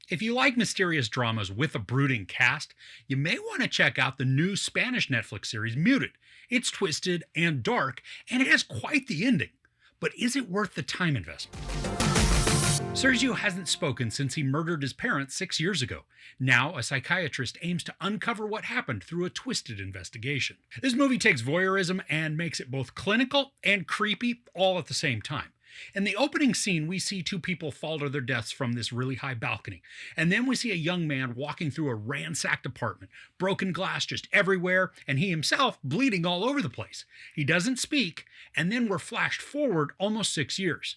If you like mysterious dramas with a brooding cast, you may want to check out the new Spanish Netflix series Muted. It's twisted and dark, and it has quite the ending. But is it worth the time investment? Sergio hasn't spoken since he murdered his parents 6 years ago. Now, a psychiatrist aims to uncover what happened through a twisted investigation. This movie takes voyeurism and makes it both clinical and creepy all at the same time. In the opening scene, we see two people fall to their deaths from this really high balcony. And then we see a young man walking through a ransacked apartment, broken glass just everywhere, and he himself bleeding all over the place. He doesn't speak, and then we're flashed forward almost 6 years.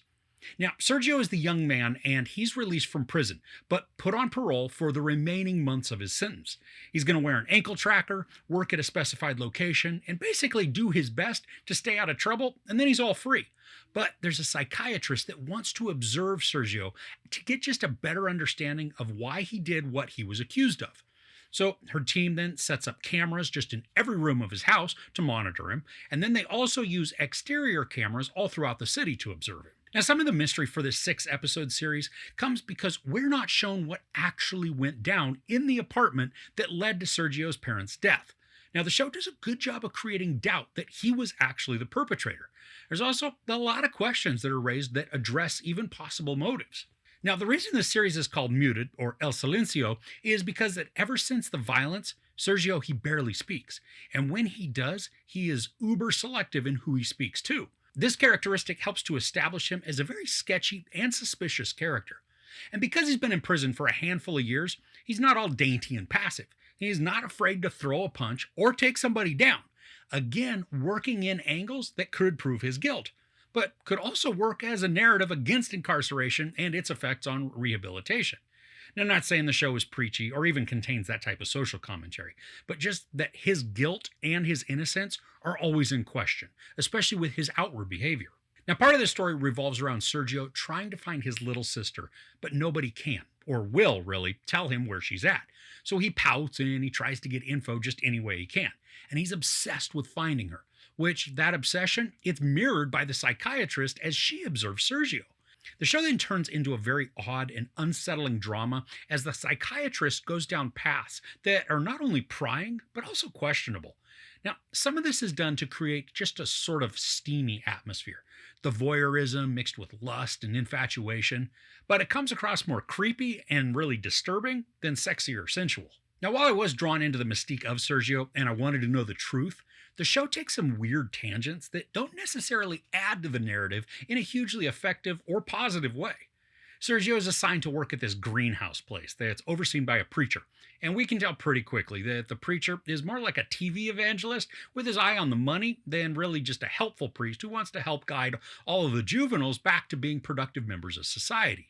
Now, Sergio is the young man, and he's released from prison, but put on parole for the remaining months of his sentence. He's going to wear an ankle tracker, work at a specified location, and basically do his best to stay out of trouble, and then he's all free. But there's a psychiatrist that wants to observe Sergio to get just a better understanding of why he did what he was accused of. So her team then sets up cameras just in every room of his house to monitor him, and then they also use exterior cameras all throughout the city to observe him. Now, some of the mystery for this 6-episode series comes because we're not shown what actually went down in the apartment that led to Sergio's parents' death. Now, the show does a good job of creating doubt that he was actually the perpetrator. There's also a lot of questions that are raised that address even possible motives. Now, the reason this series is called Muted, or El Silencio, is because that ever since the violence, Sergio, he barely speaks. And when he does, he is uber selective in who he speaks to. This characteristic helps to establish him as a very sketchy and suspicious character. And because he's been in prison for a handful of years, he's not all dainty and passive. He's not afraid to throw a punch or take somebody down, again, working in angles that could prove his guilt, but could also work as a narrative against incarceration and its effects on rehabilitation. Now, I'm not saying the show is preachy or even contains that type of social commentary, but just that his guilt and his innocence are always in question, especially with his outward behavior. Now, part of the story revolves around Sergio trying to find his little sister, but nobody can, or will really, tell him where she's at. So he pouts and he tries to get info just any way he can. And he's obsessed with finding her, which that obsession, it's mirrored by the psychiatrist as she observes Sergio. The show then turns into a very odd and unsettling drama as the psychiatrist goes down paths that are not only prying, but also questionable. Now, some of this is done to create just a sort of steamy atmosphere, the voyeurism mixed with lust and infatuation, but it comes across more creepy and really disturbing than sexy or sensual. Now, while I was drawn into the mystique of Sergio and I wanted to know the truth, the show takes some weird tangents that don't necessarily add to the narrative in a hugely effective or positive way. Sergio is assigned to work at this greenhouse place that's overseen by a preacher, and we can tell pretty quickly that the preacher is more like a TV evangelist with his eye on the money than really just a helpful priest who wants to help guide all of the juveniles back to being productive members of society.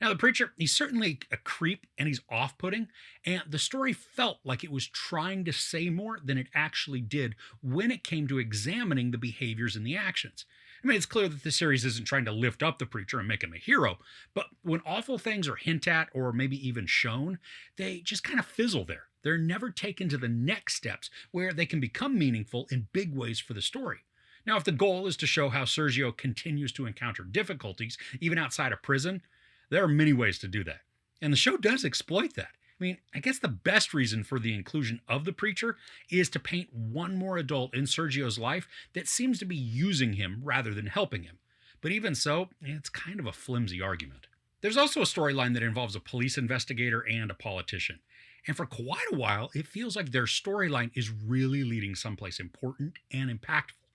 Now, the preacher, he's certainly a creep and he's off-putting, and the story felt like it was trying to say more than it actually did when it came to examining the behaviors and the actions. I mean, it's clear that the series isn't trying to lift up the preacher and make him a hero, but when awful things are hinted at or maybe even shown, they just kind of fizzle there. They're never taken to the next steps where they can become meaningful in big ways for the story. Now, if the goal is to show how Sergio continues to encounter difficulties, even outside of prison, there are many ways to do that. And the show does exploit that. I mean, I guess the best reason for the inclusion of the preacher is to paint one more adult in Sergio's life that seems to be using him rather than helping him. But even so, it's kind of a flimsy argument. There's also a storyline that involves a police investigator and a politician. And for quite a while, it feels like their storyline is really leading someplace important and impactful.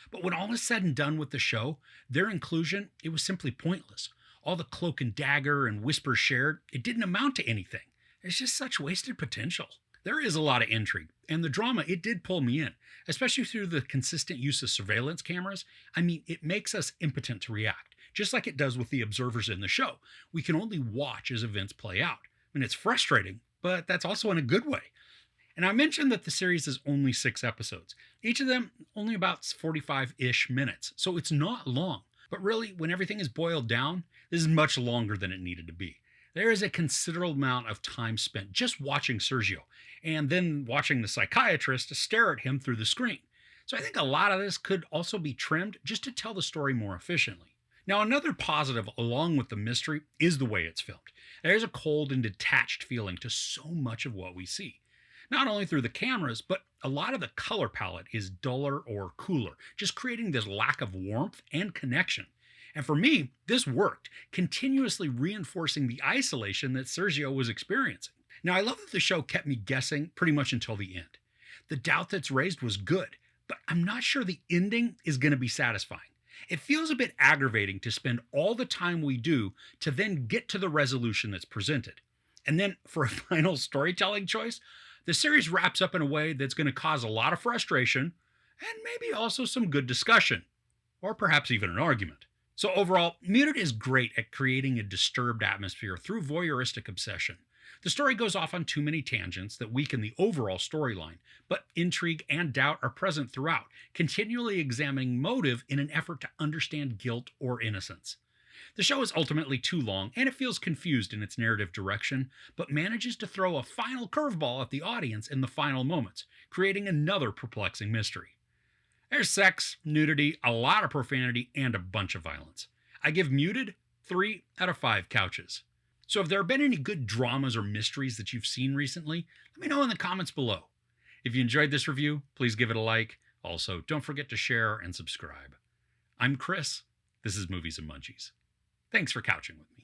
But when all is said and done with the show, their inclusion, it was simply pointless. All the cloak and dagger and whispers shared, it didn't amount to anything. It's just such wasted potential. There is a lot of intrigue, and the drama, it did pull me in, especially through the consistent use of surveillance cameras. I mean, it makes us impotent to react, just like it does with the observers in the show. We can only watch as events play out. I mean, it's frustrating, but that's also in a good way. And I mentioned that the series is only 6 episodes, each of them only about 45-ish minutes, so it's not long. But really, when everything is boiled down, this is much longer than it needed to be. There is a considerable amount of time spent just watching Sergio, and then watching the psychiatrist stare at him through the screen. So I think a lot of this could also be trimmed just to tell the story more efficiently. Now, another positive along with the mystery is the way it's filmed. There's a cold and detached feeling to so much of what we see. Not only through the cameras, but a lot of the color palette is duller or cooler, just creating this lack of warmth and connection. And for me, this worked, continuously reinforcing the isolation that Sergio was experiencing. Now, I love that the show kept me guessing pretty much until the end. The doubt that's raised was good, but I'm not sure the ending is going to be satisfying. It feels a bit aggravating to spend all the time we do to then get to the resolution that's presented. And then for a final storytelling choice, the series wraps up in a way that's going to cause a lot of frustration and maybe also some good discussion, or perhaps even an argument. So overall, Muted is great at creating a disturbed atmosphere through voyeuristic obsession. The story goes off on too many tangents that weaken the overall storyline, but intrigue and doubt are present throughout, continually examining motive in an effort to understand guilt or innocence. The show is ultimately too long and it feels confused in its narrative direction, but manages to throw a final curveball at the audience in the final moments, creating another perplexing mystery. There's sex, nudity, a lot of profanity, and a bunch of violence. I give Muted 3 out of 5 couches. So if there have been any good dramas or mysteries that you've seen recently, let me know in the comments below. If you enjoyed this review, please give it a like. Also, don't forget to share and subscribe. I'm Chris. This is Movies and Munchies. Thanks for couching with me.